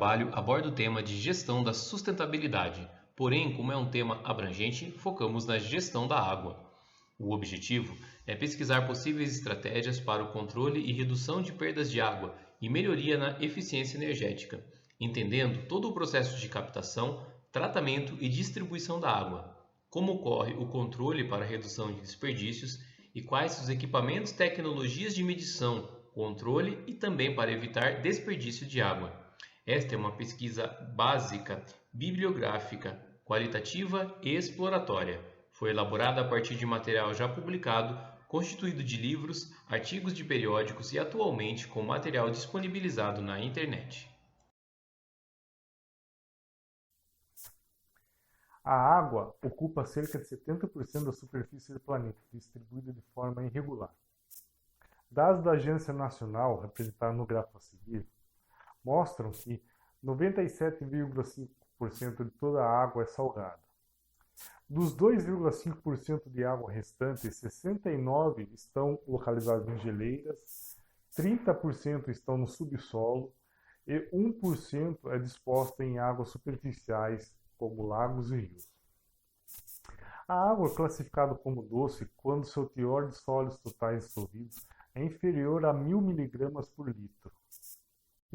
trabalho aborda o tema de gestão da sustentabilidade, porém, como é um tema abrangente, focamos na gestão da água. O objetivo é pesquisar possíveis estratégias para o controle e redução de perdas de água e melhoria na eficiência energética, entendendo todo o processo de captação, tratamento e distribuição da água, como ocorre o controle para a redução de desperdícios e quais os equipamentos, tecnologias de medição, controle e também para evitar desperdício de água. Esta é uma pesquisa básica, bibliográfica, qualitativa e exploratória. Foi elaborada a partir de material já publicado, constituído de livros, artigos de periódicos e atualmente com material disponibilizado na internet. A água ocupa cerca de 70% da superfície do planeta, distribuída de forma irregular. Dados da Agência Nacional, representados no gráfico a seguir, mostram que 97,5% de toda a água é salgada. Dos 2,5% de água restantes, 69% estão localizados em geleiras, 30% estão no subsolo e 1% é disposta em águas superficiais, como lagos e rios. A água é classificada como doce quando seu teor de sólidos totais dissolvidos é inferior a 1000 mg por litro.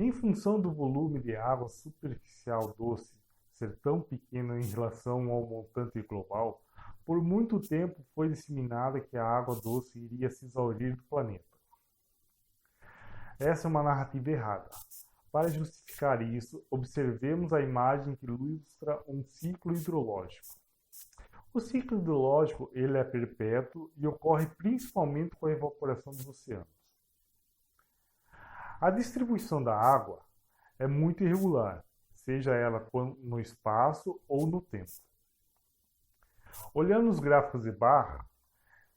Em função do volume de água superficial doce ser tão pequeno em relação ao montante global, por muito tempo foi disseminada que a água doce iria se exaurir do planeta. Essa é uma narrativa errada. Para justificar isso, observemos a imagem que ilustra um ciclo hidrológico. O ciclo hidrológico ele é perpétuo e ocorre principalmente com a evaporação dos oceanos. A distribuição da água é muito irregular, seja ela no espaço ou no tempo. Olhando os gráficos de barra,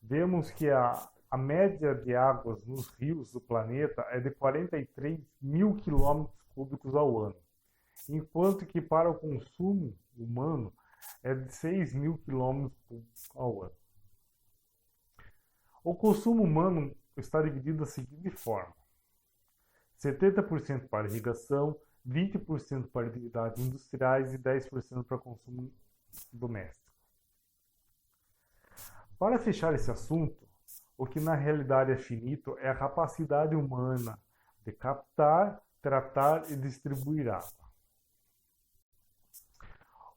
vemos que a média de águas nos rios do planeta é de 43 mil quilômetros cúbicos ao ano, enquanto que para o consumo humano é de 6 mil quilômetros cúbicos ao ano. O consumo humano está dividido da seguinte forma: 70% para irrigação, 20% para atividades industriais e 10% para consumo doméstico. Para fechar esse assunto, o que na realidade é finito é a capacidade humana de captar, tratar e distribuir água.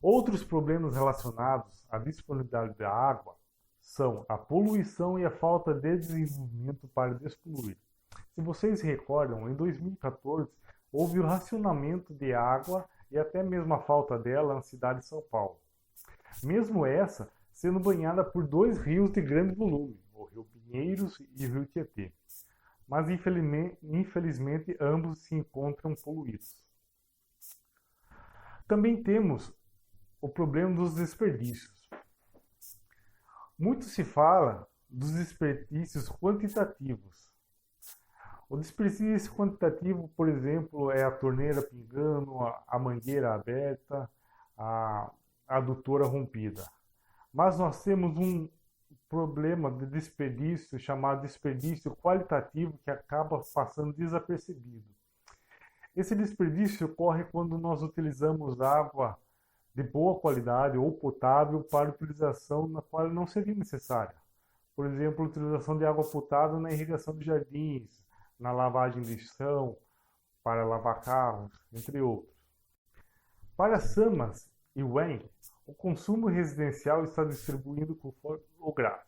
Outros problemas relacionados à disponibilidade da água são a poluição e a falta de desenvolvimento para despoluir. Se vocês se recordam, em 2014 houve o racionamento de água e até mesmo a falta dela na cidade de São Paulo. Mesmo essa sendo banhada por dois rios de grande volume, o Rio Pinheiros e o Rio Tietê. Mas infelizmente ambos se encontram poluídos. Também temos o problema dos desperdícios. Muito se fala dos desperdícios quantitativos. O desperdício quantitativo, por exemplo, é a torneira pingando, a mangueira aberta, a adutora rompida. Mas nós temos um problema de desperdício chamado desperdício qualitativo que acaba passando desapercebido. Esse desperdício ocorre quando nós utilizamos água de boa qualidade ou potável para utilização na qual não seria necessária. Por exemplo, a utilização de água potável na irrigação de jardins, na lavagem de chão, para lavar carros, entre outros. Para Samas e Wen, o consumo residencial está distribuindo conforme o gráfico,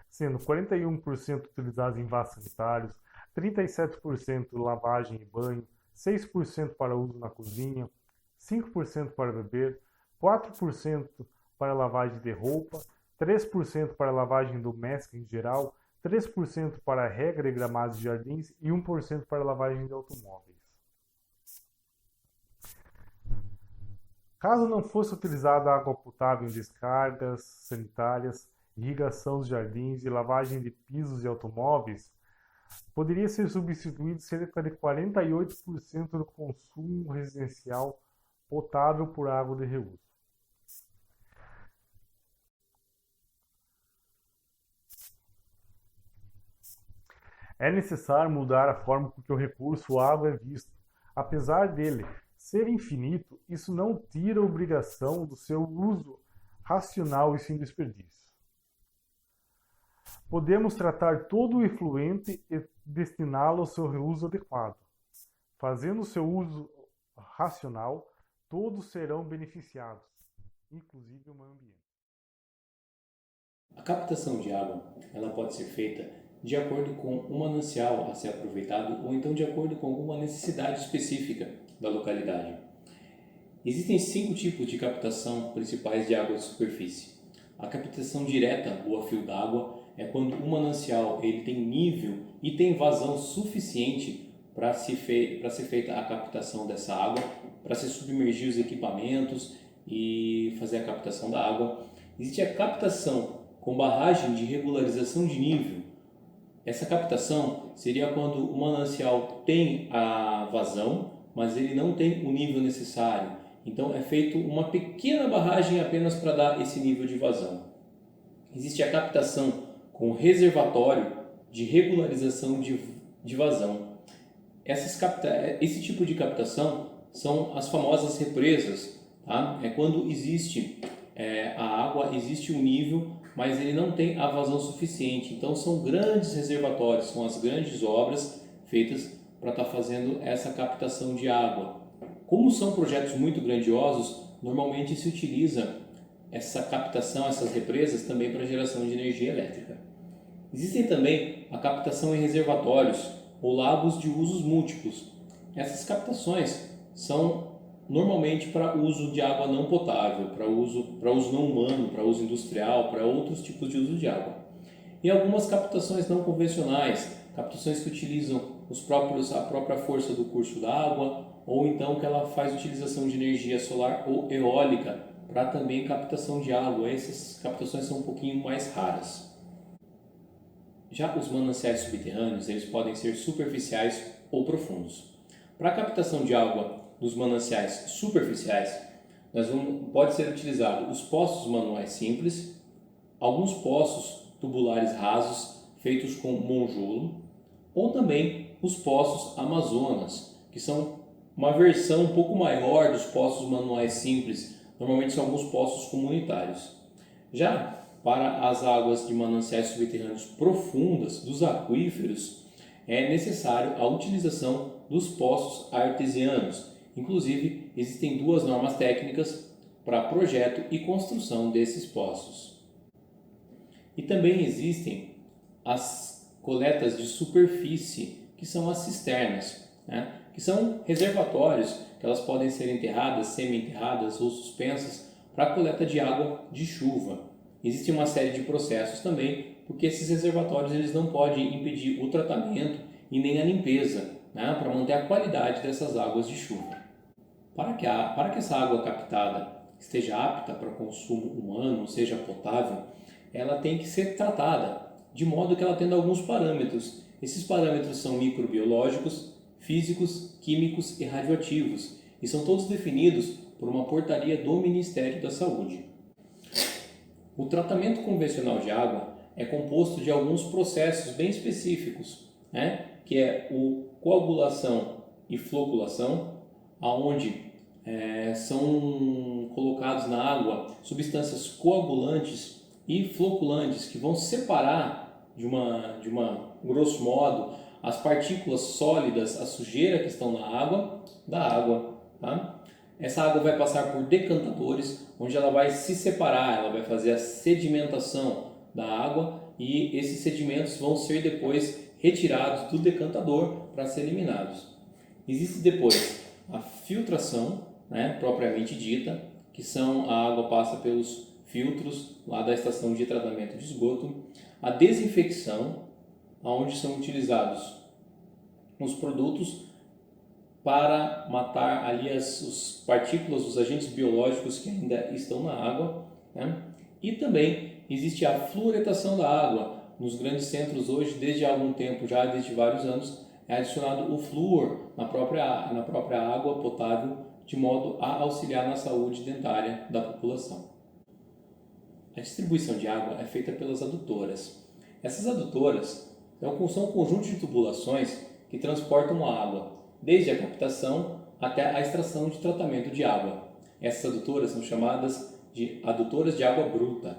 sendo 41% utilizados em vasos sanitários, 37% lavagem e banho, 6% para uso na cozinha, 5% para beber, 4% para lavagem de roupa, 3% para lavagem doméstica em geral, 3% para rega e gramados de jardins e 1% para lavagem de automóveis. Caso não fosse utilizada água potável em descargas sanitárias, irrigação dos jardins e lavagem de pisos e automóveis, poderia ser substituído cerca de 48% do consumo residencial potável por água de reuso. É necessário mudar a forma com que o recurso água é visto, apesar dele Ser infinito, isso não tira a obrigação do seu uso racional e sem desperdício. Podemos tratar todo o efluente e destiná-lo ao seu reuso adequado. Fazendo o seu uso racional, todos serão beneficiados, inclusive o meio ambiente. A captação de água, ela pode ser feita de acordo com um manancial a ser aproveitado ou então de acordo com alguma necessidade específica da localidade. Existem 5 tipos de captação principais de água de superfície. A captação direta ou a fio d'água é quando o manancial ele tem nível e tem vazão suficiente para ser feita a captação dessa água, para se submergir os equipamentos e fazer a captação da água. Existe a captação com barragem de regularização de nível. Essa captação seria quando o manancial tem a vazão, mas ele não tem o nível necessário. Então é feito uma pequena barragem apenas para dar esse nível de vazão. Existe a captação com reservatório de regularização de vazão. Esse tipo de captação são as famosas represas. Tá? É quando existe a água, existe um nível, mas ele não tem a vazão suficiente. Então são grandes reservatórios, são as grandes obras feitas para estar fazendo essa captação de água. Como são projetos muito grandiosos, normalmente se utiliza essa captação, essas represas também para geração de energia elétrica. Existem também a captação em reservatórios ou lagos de usos múltiplos. Essas captações são normalmente para uso de água não potável, para uso não humano, para uso industrial, para outros tipos de uso de água. E algumas captações não convencionais, captações que utilizam a própria força do curso d'água, ou então que ela faz utilização de energia solar ou eólica para também captação de água. Essas captações são um pouquinho mais raras. Já os mananciais subterrâneos, eles podem ser superficiais ou profundos. Para a captação de água dos mananciais superficiais, pode ser utilizado os poços manuais simples, alguns poços tubulares rasos feitos com monjolo, ou também os poços Amazonas, que são uma versão um pouco maior dos poços manuais simples, normalmente são alguns poços comunitários. Já para as águas de mananciais subterrâneos profundas, dos aquíferos, é necessário a utilização dos poços artesianos. Inclusive, existem 2 normas técnicas para projeto e construção desses poços. E também existem as coletas de superfície, que são as cisternas, né? Que são reservatórios que elas podem ser enterradas, semi-enterradas ou suspensas para a coleta de água de chuva. Existe uma série de processos também, porque esses reservatórios eles não podem impedir o tratamento e nem a limpeza, né? Para manter a qualidade dessas águas de chuva. Para que essa água captada esteja apta para consumo humano, ou seja potável, ela tem que ser tratada, de modo que ela tenha alguns parâmetros. Esses parâmetros são microbiológicos, físicos, químicos e radioativos, e são todos definidos por uma portaria do Ministério da Saúde. O tratamento convencional de água é composto de alguns processos bem específicos, né? Que é o coagulação e floculação, onde são colocados na água substâncias coagulantes e floculantes que vão separar grosso modo, as partículas sólidas, a sujeira que estão na água, da água. Tá? Essa água vai passar por decantadores, onde ela vai se separar, ela vai fazer a sedimentação da água e esses sedimentos vão ser depois retirados do decantador para ser eliminados. Existe depois a filtração, né, propriamente dita, que a água passa pelos filtros lá da estação de tratamento de esgoto, a desinfecção, onde são utilizados os produtos para matar ali as partículas, os agentes biológicos que ainda estão na água, né? E também existe a fluoretação da água. Nos grandes centros hoje, desde há algum tempo, já desde vários anos, é adicionado o flúor na própria água potável, de modo a auxiliar na saúde dentária da população. A distribuição de água é feita pelas adutoras. Essas adutoras são um conjunto de tubulações que transportam a água, desde a captação até a extração de tratamento de água. Essas adutoras são chamadas de adutoras de água bruta.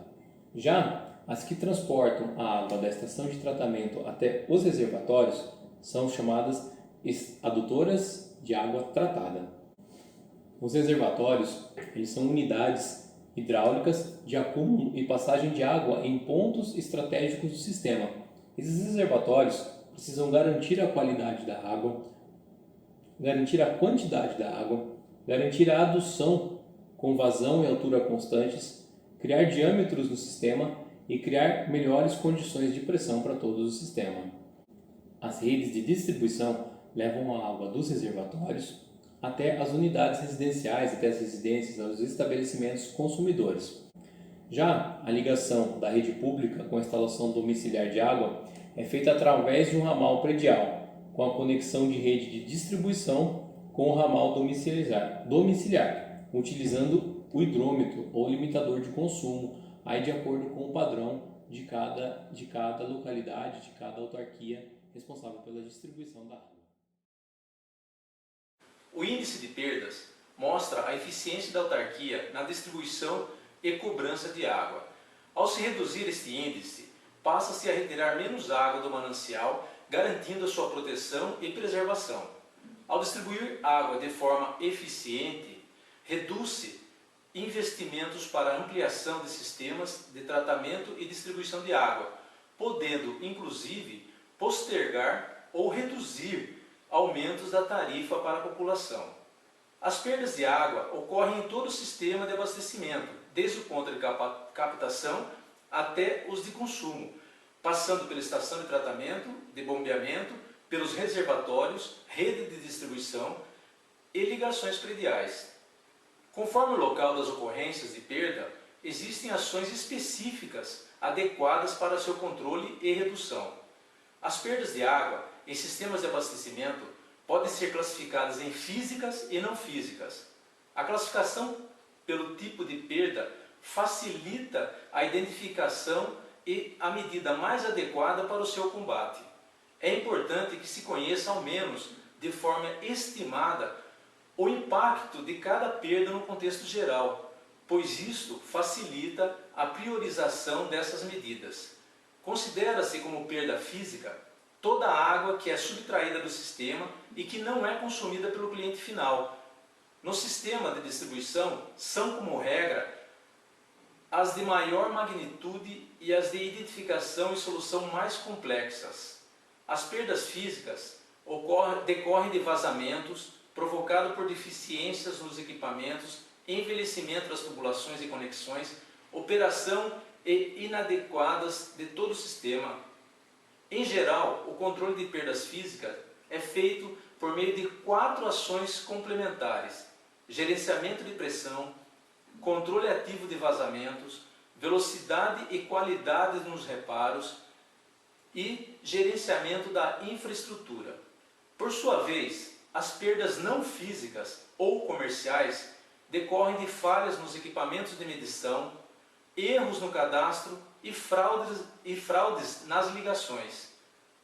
Já as que transportam a água da estação de tratamento até os reservatórios são chamadas adutoras de água tratada. Os reservatórios eles são unidades hidráulicas de acúmulo e passagem de água em pontos estratégicos do sistema. Esses reservatórios precisam garantir a qualidade da água, garantir a quantidade da água, garantir a adução com vazão e altura constantes, criar diâmetros no sistema e criar melhores condições de pressão para todo o sistema. As redes de distribuição levam a água dos reservatórios até as unidades residenciais, até as residências, aos estabelecimentos consumidores. Já a ligação da rede pública com a instalação domiciliar de água é feita através de um ramal predial, com a conexão de rede de distribuição com o ramal domiciliar, utilizando o hidrômetro ou limitador de consumo, aí de acordo com o padrão de cada localidade, de cada autarquia responsável pela distribuição da água. O índice de perdas mostra a eficiência da autarquia na distribuição e cobrança de água. Ao se reduzir este índice, passa-se a retirar menos água do manancial, garantindo a sua proteção e preservação. Ao distribuir água de forma eficiente, reduz-se investimentos para ampliação de sistemas de tratamento e distribuição de água, podendo, inclusive, postergar ou reduzir aumentos da tarifa para a população. As perdas de água ocorrem em todo o sistema de abastecimento, desde o ponto de captação até os de consumo, passando pela estação de tratamento, de bombeamento, pelos reservatórios, rede de distribuição e ligações prediais. Conforme o local das ocorrências de perda, existem ações específicas adequadas para seu controle e redução. As perdas de água em sistemas de abastecimento podem ser classificadas em físicas e não físicas. A classificação pelo tipo de perda facilita a identificação e a medida mais adequada para o seu combate. É importante que se conheça ao menos de forma estimada o impacto de cada perda no contexto geral, pois isto facilita a priorização dessas medidas. Considera-se como perda física toda a água que é subtraída do sistema e que não é consumida pelo cliente final. No sistema de distribuição, são como regra as de maior magnitude e as de identificação e solução mais complexas. As perdas físicas decorrem de vazamentos provocados por deficiências nos equipamentos, envelhecimento das tubulações e conexões, operação e inadequadas de todo o sistema. Em geral, o controle de perdas físicas é feito por meio de 4 ações complementares: gerenciamento de pressão, controle ativo de vazamentos, velocidade e qualidade nos reparos e gerenciamento da infraestrutura. Por sua vez, as perdas não físicas ou comerciais decorrem de falhas nos equipamentos de medição, erros no cadastro e fraudes nas ligações.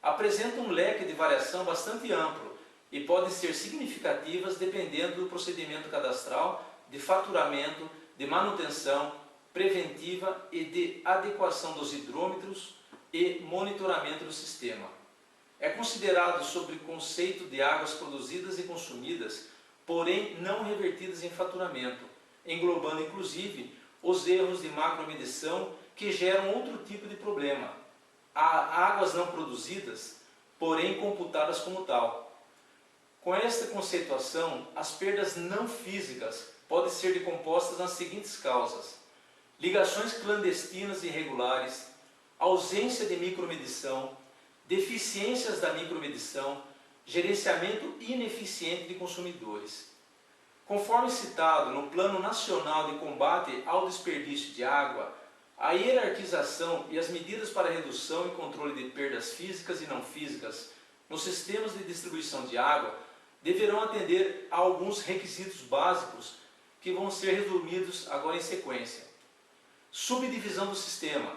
Apresentam um leque de variação bastante amplo e podem ser significativas dependendo do procedimento cadastral, de faturamento, de manutenção preventiva e de adequação dos hidrômetros e monitoramento do sistema. É considerado sob o conceito de águas produzidas e consumidas, porém não revertidas em faturamento, englobando inclusive os erros de macromedição que geram outro tipo de problema. Há águas não produzidas, porém computadas como tal. Com esta conceituação, as perdas não físicas podem ser decompostas nas seguintes causas: ligações clandestinas e irregulares, ausência de micromedição, deficiências da micromedição, gerenciamento ineficiente de consumidores. Conforme citado no Plano Nacional de Combate ao Desperdício de Água, a hierarquização e as medidas para redução e controle de perdas físicas e não físicas nos sistemas de distribuição de água deverão atender a alguns requisitos básicos que vão ser resumidos agora em sequência. Subdivisão do sistema.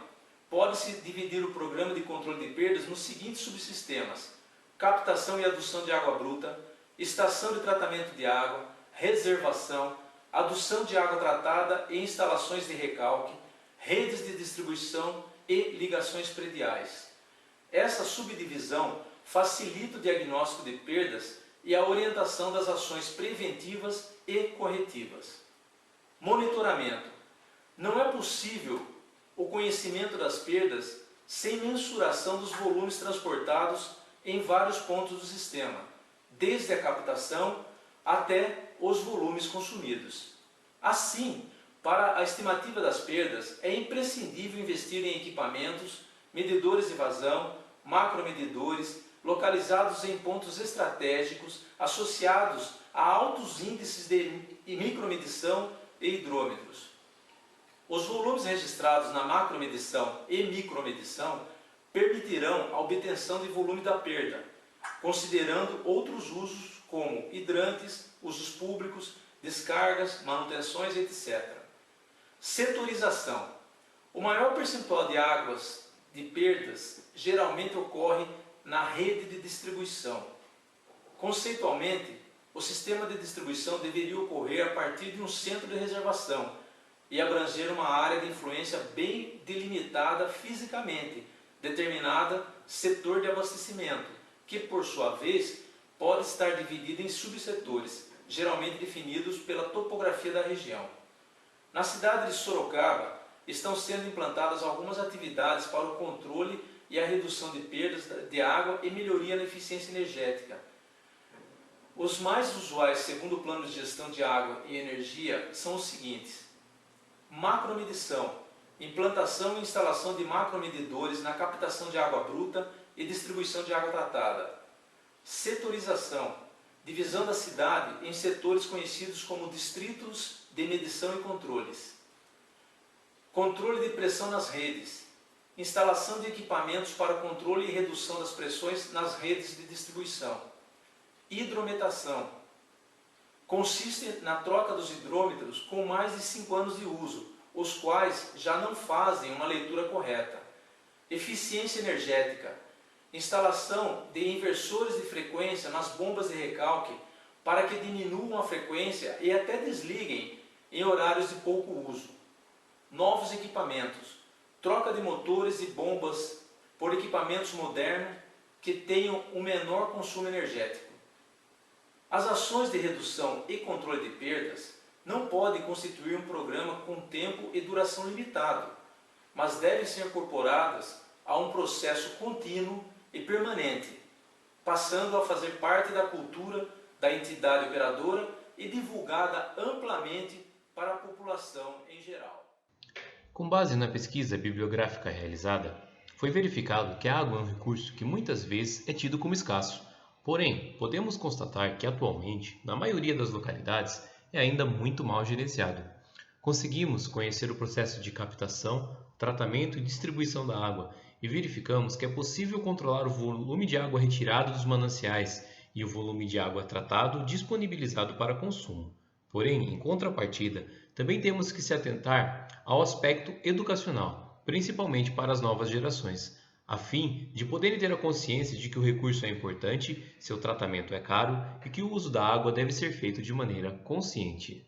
Pode-se dividir o programa de controle de perdas nos seguintes subsistemas: captação e adução de água bruta, estação de tratamento de água, reservação, adução de água tratada e instalações de recalque, redes de distribuição e ligações prediais. Essa subdivisão facilita o diagnóstico de perdas e a orientação das ações preventivas e corretivas. Monitoramento. Não é possível o conhecimento das perdas sem mensuração dos volumes transportados em vários pontos do sistema, desde a captação até os volumes consumidos. Assim, para a estimativa das perdas, é imprescindível investir em equipamentos, medidores de vazão, macromedidores, localizados em pontos estratégicos, associados a altos índices de micromedição e hidrômetros. Os volumes registrados na macromedição e micromedição permitirão a obtenção de volume da perda, considerando outros usos como hidrantes, usos públicos, descargas, manutenções, etc. Setorização. O maior percentual de águas de perdas geralmente ocorre na rede de distribuição. Conceitualmente, o sistema de distribuição deveria ocorrer a partir de um centro de reservação e abranger uma área de influência bem delimitada fisicamente, determinada setor de abastecimento, que por sua vez pode estar dividido em subsetores, geralmente definidos pela topografia da região. Na cidade de Sorocaba, estão sendo implantadas algumas atividades para o controle e a redução de perdas de água e melhoria na eficiência energética. Os mais usuais, segundo o plano de gestão de água e energia, são os seguintes: macromedição, implantação e instalação de macromedidores na captação de água bruta e distribuição de água tratada. Setorização, divisão da cidade em setores conhecidos como distritos de medição e controles. Controle de pressão nas redes, instalação de equipamentos para controle e redução das pressões nas redes de distribuição. Hidrometação, consiste na troca dos hidrômetros com mais de 5 anos de uso, os quais já não fazem uma leitura correta. Eficiência energética, instalação de inversores de frequência nas bombas de recalque para que diminuam a frequência e até desliguem em horários de pouco uso. Novos equipamentos, troca de motores e bombas por equipamentos modernos que tenham um menor consumo energético. As ações de redução e controle de perdas não podem constituir um programa com tempo e duração limitado, mas devem ser incorporadas a um processo contínuo e permanente, passando a fazer parte da cultura da entidade operadora e divulgada amplamente para a população em geral. Com base na pesquisa bibliográfica realizada, foi verificado que a água é um recurso que muitas vezes é tido como escasso. Porém, podemos constatar que atualmente, na maioria das localidades, é ainda muito mal gerenciado. Conseguimos conhecer o processo de captação, tratamento e distribuição da água e verificamos que é possível controlar o volume de água retirado dos mananciais e o volume de água tratado disponibilizado para consumo. Porém, em contrapartida, também temos que se atentar ao aspecto educacional, principalmente para as novas gerações, a fim de poderem ter a consciência de que o recurso é importante, seu tratamento é caro e que o uso da água deve ser feito de maneira consciente.